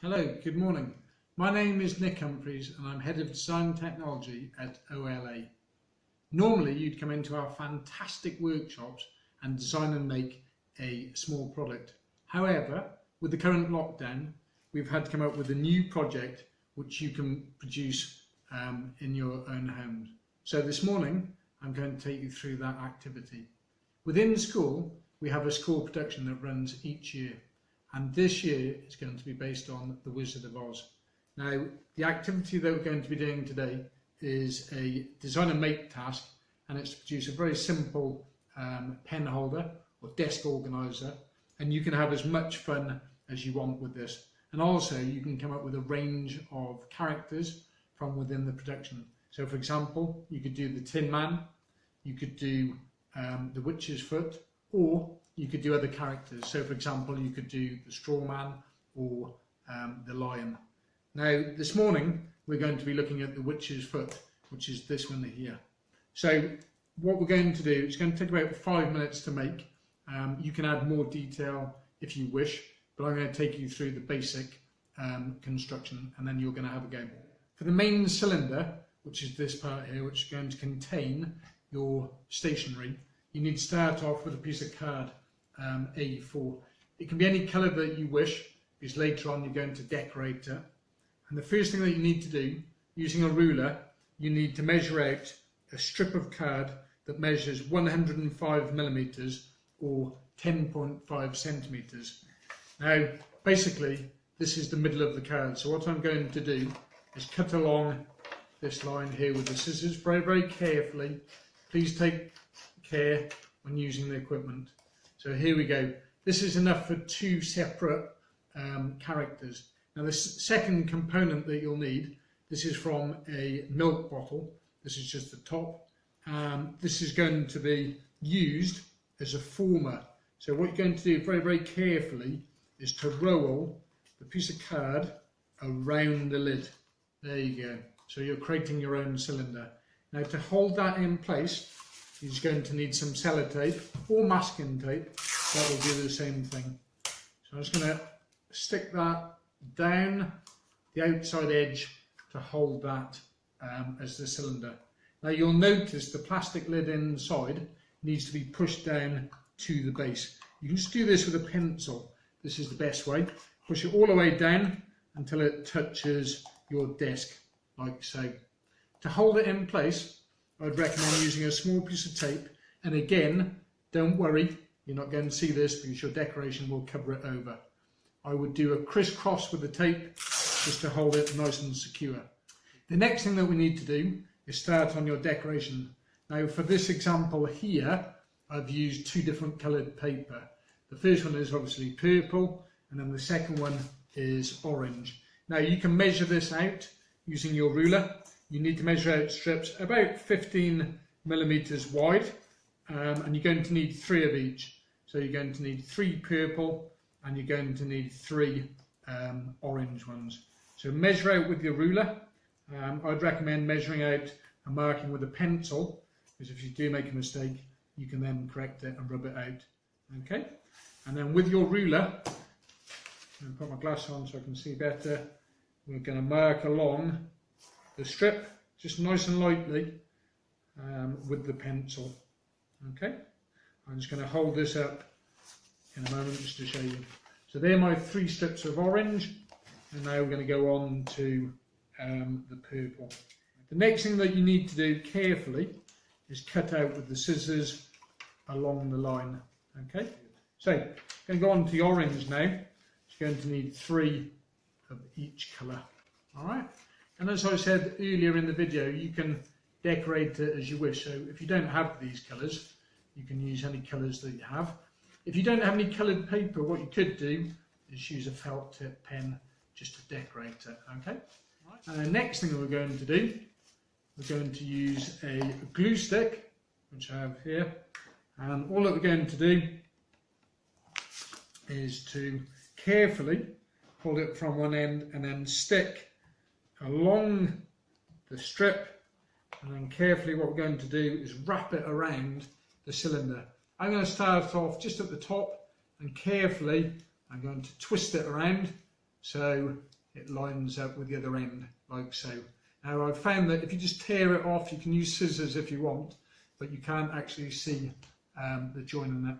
Hello, good morning. My name is Mr Humphreys and I'm Head of Design Technology at OLA. Normally you'd come into our fantastic workshops and design and make a small product. However, with the current lockdown, we've had to come up with a new project which you can produce in your own homes. So this morning I'm going to take you through that activity. Within school, we have a school production that runs each year. And this year is going to be based on The Wizard of Oz. Now, the activity that we're going to be doing today is a design and make task, and it's to produce a very simple pen holder or desk organiser, and you can have as much fun as you want with this. And also, you can come up with a range of characters from within the production. So, for example, you could do the Tin Man, you could do the Witch's Foot, or you could do other characters. So for example, you could do the Straw Man or the Lion. Now this morning we're going to be looking at the Witch's Foot, which is this one here. So what we're going to do, it's going to take about 5 minutes to make. You can add more detail if you wish, but I'm going to take you through the basic construction and then you're going to have a go. For the main cylinder, which is this part here, which is going to contain your stationery, you need to start off with a piece of card, A4. It can be any colour that you wish, because later on you're going to decorate it. And the first thing that you need to do, using a ruler, you need to measure out a strip of card that measures 105 millimetres or 10.5 centimetres. Now, basically, this is the middle of the card. So what I'm going to do is cut along this line here with the scissors very, very carefully. Please take care when using the equipment. So here we go. This is enough for two separate characters. Now the second component that you'll need, this is from a milk bottle. This is just the top. This is going to be used as a former. So what you're going to do very, very carefully is to roll the piece of card around the lid. There you go. So you're creating your own cylinder. Now to hold that in place, you're just going to need some sellotape or masking tape. That will do the same thing. So I'm just going to stick that down the outside edge to hold that as the cylinder. Now you'll notice the plastic lid inside needs to be pushed down to the base. You can just do this with a pencil. This is the best way. Push it all the way down until it touches your desk, like so. To hold it in place, I'd recommend using a small piece of tape, and again, don't worry, you're not going to see this because your decoration will cover it over. I would do a crisscross with the tape just to hold it nice and secure. The next thing that we need to do is start on your decoration. Now for this example here, I've used two different coloured paper. The first one is obviously purple, and then the second one is orange. Now you can measure this out using your ruler. You need to measure out strips about 15 millimetres wide, and you're going to need 3 of each. So you're going to need 3 purple and you're going to need 3 orange ones. So measure out with your ruler. I'd recommend measuring out and marking with a pencil, because if you do make a mistake, you can then correct it and rub it out. Okay, and then with your ruler, I'm going to put my glass on so I can see better. We're going to mark along the strip just nice and lightly with the pencil. Okay, I'm just going to hold this up in a moment just to show you. So they're my 3 strips of orange, and now we're going to go on to the purple. The next thing that you need to do carefully is cut out with the scissors along the line. Okay, so I'm going to go on to the orange now. It's going to need 3 of each colour. All right. And as I said earlier in the video, you can decorate it as you wish. So if you don't have these colours, you can use any colours that you have. If you don't have any coloured paper, what you could do is use a felt tip pen just to decorate it. Okay. And the next thing we're going to do, we're going to use a glue stick, which I have here. And all that we're going to do is to carefully hold it from one end and then stick along the strip, and then carefully what we're going to do is wrap it around the cylinder. I'm going to start off just at the top, and carefully I'm going to twist it around so it lines up with the other end, like so. Now I've found that if you just tear it off, you can use scissors if you want, but you can't actually see the join in that.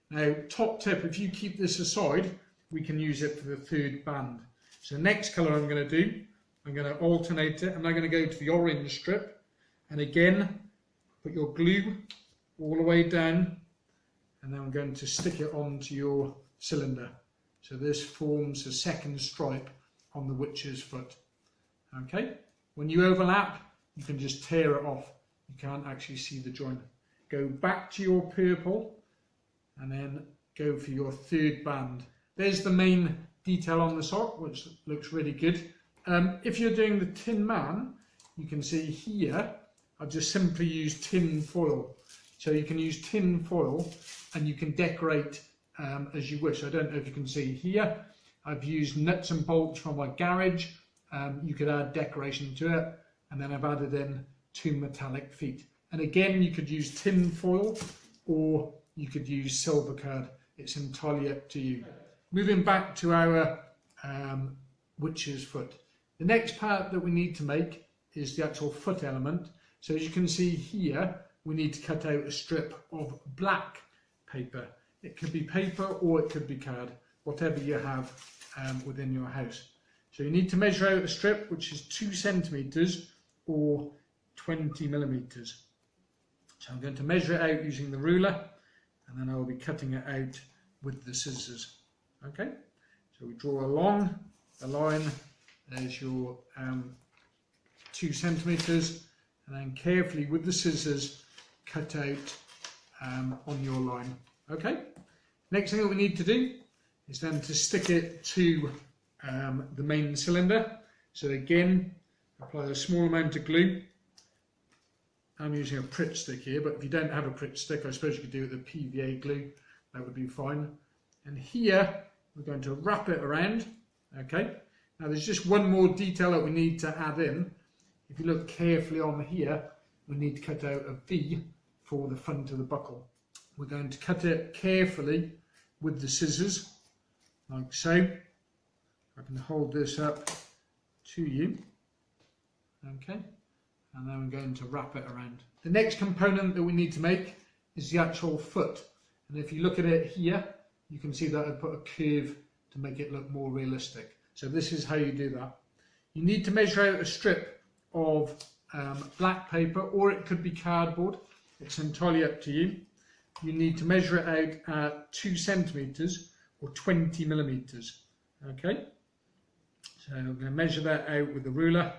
Now, top tip, if you keep this aside, we can use it for the third band. So next colour I'm going to do, I'm going to alternate it, and I'm going to go to the orange strip, and again, put your glue all the way down, and then I'm going to stick it onto your cylinder. So this forms a second stripe on the witch's foot. Okay, when you overlap, you can just tear it off. You can't actually see the join. Go back to your purple, and then go for your third band. There's the main detail on the sock, which looks really good. If you're doing the Tin Man, you can see here, I've just simply used tin foil. So you can use tin foil and you can decorate as you wish. I don't know if you can see here, I've used nuts and bolts from my garage. You could add decoration to it, and then I've added in 2 metallic feet. And again, you could use tin foil or you could use silver card. It's entirely up to you. Moving back to our witch's foot. The next part that we need to make is the actual foot element. So as you can see here, we need to cut out a strip of black paper. It could be paper or it could be card, whatever you have within your house. So you need to measure out a strip which is 2 centimeters or 20 millimeters. So I'm going to measure it out using the ruler, and then I will be cutting it out with the scissors. Okay, so we draw along the line. There's your 2 centimeters, and then carefully with the scissors cut out on your line. Okay, next thing that we need to do is then to stick it to the main cylinder. So again, apply a small amount of glue. I'm using a Pritt stick here, but if you don't have a Pritt stick, I suppose you could do it with PVA glue. That would be fine. And here we're going to wrap it around. Okay, now there's just one more detail that we need to add in. If you look carefully on here, we need to cut out a V for the front of the buckle. We're going to cut it carefully with the scissors, like so. I can hold this up to you. Okay, and then we're going to wrap it around. The next component that we need to make is the actual foot. And if you look at it here, you can see that I put a curve to make it look more realistic. So this is how you do that. You need to measure out a strip of black paper, or it could be cardboard. It's entirely up to you. You need to measure it out at 2 centimeters or 20 millimeters. Okay, so I'm going to measure that out with the ruler,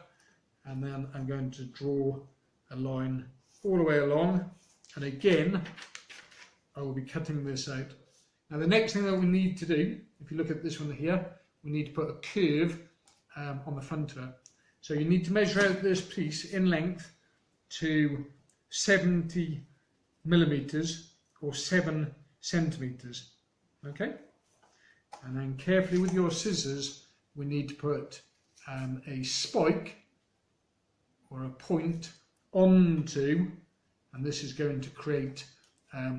and then I'm going to draw a line all the way along, and again I will be cutting this out. Now the next thing that we need to do, if you look at this one here, we need to put a curve on the front of it. So you need to measure out this piece in length to 70 millimeters or 7 centimeters. Okay, and then carefully with your scissors we need to put a spike or a point onto, and this is going to create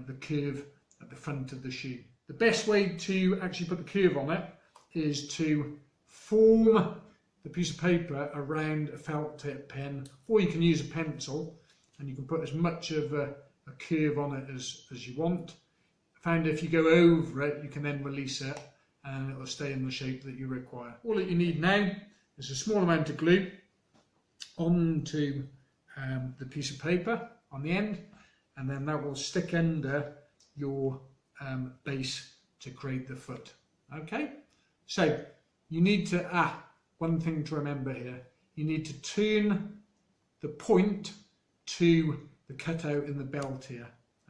the curve at the front of the shoe. The best way to actually put the curve on it is to form the piece of paper around a felt tip pen, or you can use a pencil, and you can put as much of a curve on it as you want. I found if you go over it, you can then release it and it will stay in the shape that you require. All that you need now is a small amount of glue onto the piece of paper on the end, and then that will stick under your base to create the foot. Okay, so you need to, one thing to remember here, you need to turn the point to the cutout in the belt here.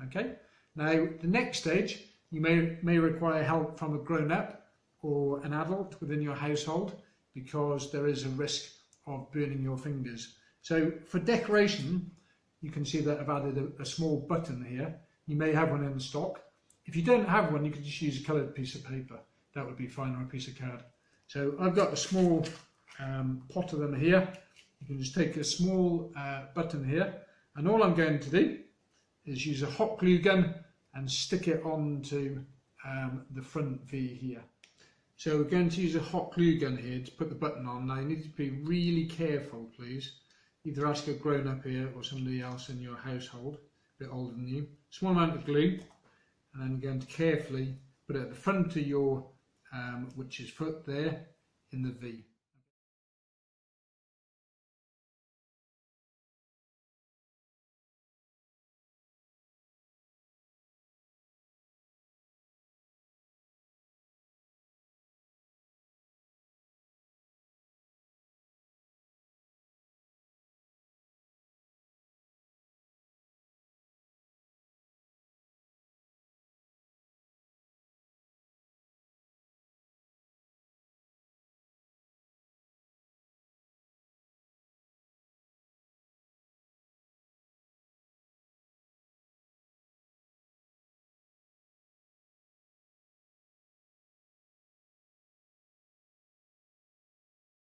Okay, now the next stage, you may require help from a grown-up or an adult within your household, because there is a risk of burning your fingers. So for decoration, you can see that I've added a small button here. You may have one in stock. If you don't have one, you can just use a coloured piece of paper. That would be fine, or a piece of card. So I've got a small pot of them here. You can just take a small button here, and all I'm going to do is use a hot glue gun and stick it onto the front V here. So we're going to use a hot glue gun here to put the button on. Now you need to be really careful, please. Either ask a grown-up here or somebody else in your household, a bit older than you. Small amount of glue, and then you're going to carefully put it at the front of your witch's foot there in the V.